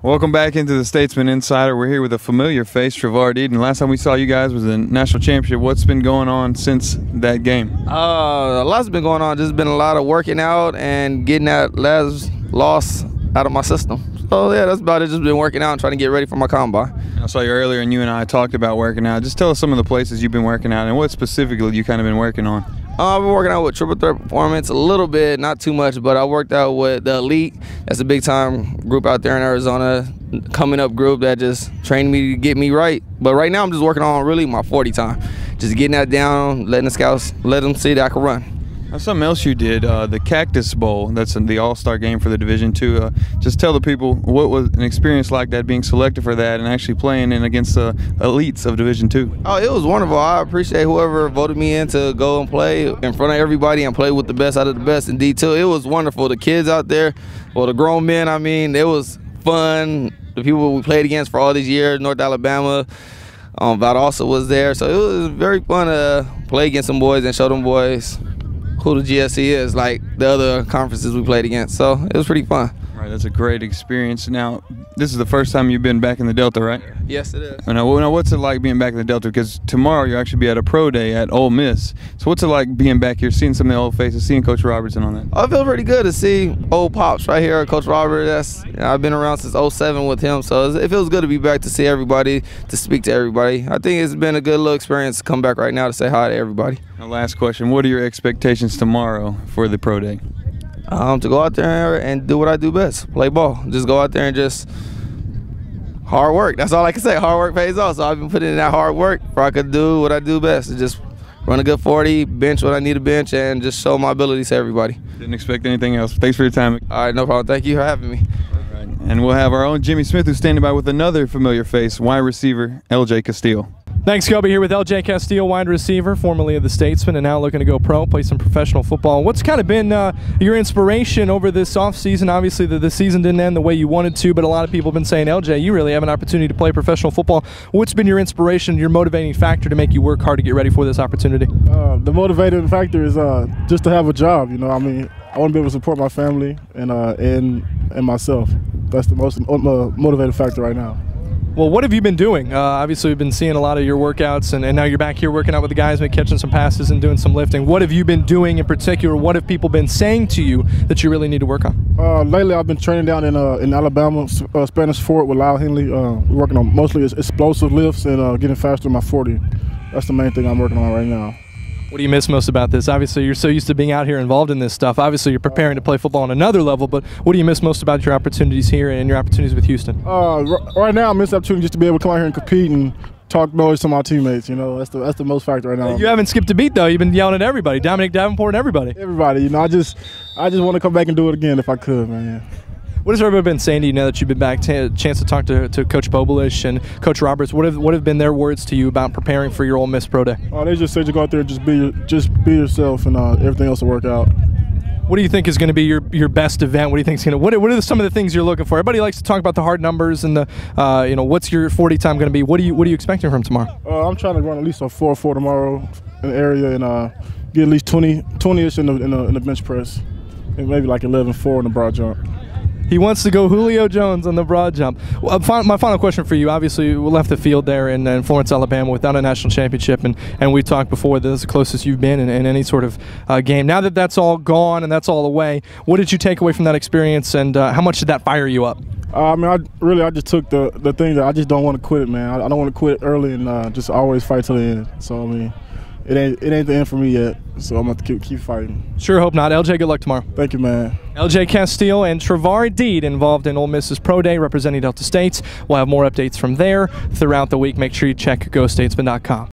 Welcome back into the Statesman Insider. We're here with a familiar face, Trevar Deed, and last time we saw you guys was the national championship. What's been going on since that game? A lot's been going on. Just been a lot of working out and getting that last loss out of my system. So yeah, that's about it. Just been working out and trying to get ready for my combine. I saw you earlier, and you and I talked about working out. Just tell us some of the places you've been working out and what specifically you kind of been working on. I've been working out with Triple Threat Performance a little bit, not too much, but I worked out with the Elite. That's a big-time group out there in Arizona, coming up group that just trained me to get me right. But right now I'm just working on really my 40 time, just getting that down, letting the scouts, let them see that I can run. That's something else you did, the Cactus Bowl. That's the All-Star game for the Division II. Just tell the people what was an experience like that, being selected for that and actually playing in against the elites of Division II. Oh, it was wonderful. I appreciate whoever voted me in to go and play in front of everybody and play with the best out of the best in D2. It was wonderful. The kids out there, well, the grown men, I mean, it was fun. The people we played against for all these years, North Alabama, Valdosta was there. So it was very fun to play against some boys and show them boys who the GSC is, like the other conferences we played against. So it was pretty fun. Right, that's a great experience. Now, this is the first time you've been back in the Delta, right? Yes, it is. Now, what's it like being back in the Delta? Because tomorrow you'll actually be at a pro day at Ole Miss. So what's it like being back here, seeing some of the old faces, seeing Coach Robertson on that? I feel pretty good to see old pops right here, Coach Robert. I've been around since '07 with him, so it feels good to be back to see everybody, to speak to everybody. I think it's been a good little experience to come back right now to say hi to everybody. Now, last question, what are your expectations tomorrow for the pro day? To go out there and do what I do best, play ball. Just go out there and just hard work. That's all I can say. Hard work pays off. So I've been putting in that hard work where I could do what I do best. Just run a good 40, bench what I need to bench, and just show my abilities to everybody. Didn't expect anything else. Thanks for your time. All right, no problem. Thank you for having me. All right. And we'll have our own Jimmy Smith, who's standing by with another familiar face, wide receiver LJ Castile. Thanks, Kobe. Here with LJ Castile, wide receiver, formerly of the Statesmen, and now looking to go pro, play some professional football. What's kind of been your inspiration over this offseason? Obviously, the season didn't end the way you wanted to, but a lot of people have been saying, LJ, you really have an opportunity to play professional football. What's been your inspiration, your motivating factor to make you work hard to get ready for this opportunity? The motivating factor is just to have a job. You know, I mean, I want to be able to support my family and myself. That's the most motivating factor right now. Well, what have you been doing? Obviously, we've been seeing a lot of your workouts, and now you're back here working out with the guys, catching some passes and doing some lifting. What have you been doing in particular? What have people been saying to you that you really need to work on? Lately, I've been training down in Alabama, Spanish Fort with Lyle Henley. We're working on mostly explosive lifts and getting faster in my 40. That's the main thing I'm working on right now. What do you miss most about this? Obviously, you're so used to being out here involved in this stuff. Obviously, you're preparing to play football on another level, but what do you miss most about your opportunities here and your opportunities with Houston? Right now, I miss the opportunity just to be able to come out here and compete and talk noise to my teammates. You know, that's the most factor right now. You haven't skipped a beat, though. You've been yelling at everybody, Dominic Davenport and everybody. Everybody, you know, I just want to come back and do it again if I could, man. What has everybody been saying to you now that you've been back? A chance to talk to Coach Bobulish and Coach Roberts. What have been their words to you about preparing for your Ole Miss Pro Day? They just said you go out there and just be yourself, and everything else will work out. What do you think is going to be your best event? What do you think is going to? What are some of the things you're looking for? Everybody likes to talk about the hard numbers and the what's your 40 time going to be? What are you expecting from tomorrow? I'm trying to run at least a 4.4 tomorrow in the area and get at least 20-ish in the bench press, and maybe like 11.4 in the broad jump. He wants to go Julio Jones on the broad jump. Well, my final question for you, obviously we left the field there in Florence, Alabama without a national championship, and we talked before this is the closest you've been in any sort of game. Now that that's all gone and that's all away, what did you take away from that experience, and how much did that fire you up? I mean, I just took the thing that I just don't want to quit it, man. I don't want to quit early and just always fight till the end. So, I mean, it ain't the end for me yet, so I'm going to keep fighting. Sure hope not. LJ, good luck tomorrow. Thank you, man. LJ Castile and Trevar Deed involved in Ole Miss's Pro Day representing Delta States. We'll have more updates from there throughout the week. Make sure you check GoStatesmen.com.